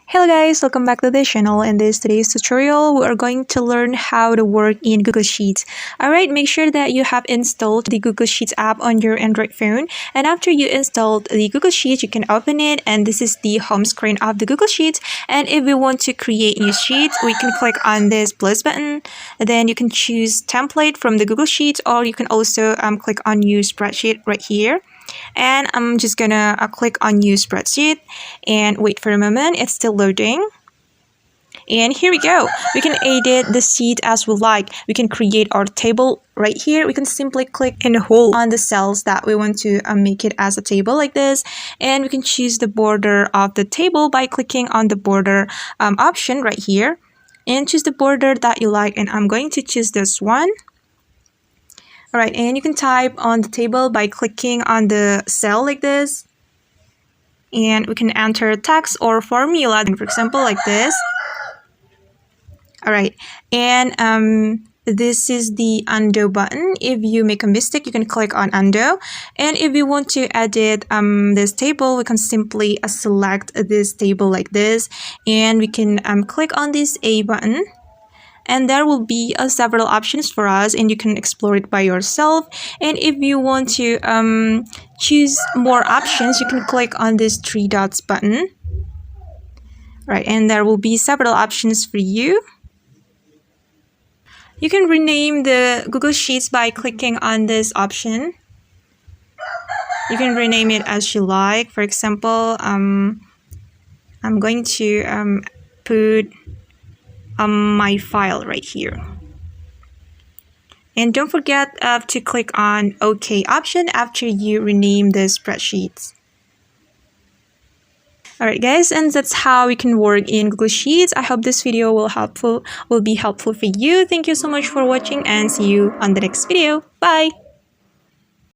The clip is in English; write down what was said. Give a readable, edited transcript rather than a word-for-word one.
Hello guys, welcome back to the channel. In today's tutorial, we are going to learn how to work in Google Sheets. Alright, make sure that you have installed the Google Sheets app on your Android phone. And after you installed the Google Sheets, you can open it, and this is the home screen of the Google Sheets. And if we want to create new sheets, we can click on this plus button. Then you can choose template from the Google Sheets, or you can also click on new spreadsheet right here. And I'm just gonna click on new spreadsheet and wait for a moment. It's still loading. And here we go. We can edit the sheet as we like. We can create our table right here. We can simply click and hold on the cells that we want to make it as a table like this. And we can choose the border of the table by clicking on the border option right here. And choose the border that you like. And I'm going to choose this one. Alright, and you can type on the table by clicking on the cell like this. And we can enter text or formula, for example, like this. Alright, and this is the undo button. If you make a mistake, you can click on undo. And if you want to edit this table, we can simply select this table like this. And we can click on this A button. And there will be several options for us, and you can explore it by yourself. And if you want to choose more options, you can click on this three dots button. Right, and there will be several options for you. You can rename the Google Sheets by clicking on this option. You can rename it as you like. For example, I'm going to put my file right here. And don't forget to click on OK option after you rename the spreadsheets. Alright guys, and that's how we can work in Google Sheets. I hope this video will be helpful for you. Thank you so much for watching, and see you on the next video. Bye!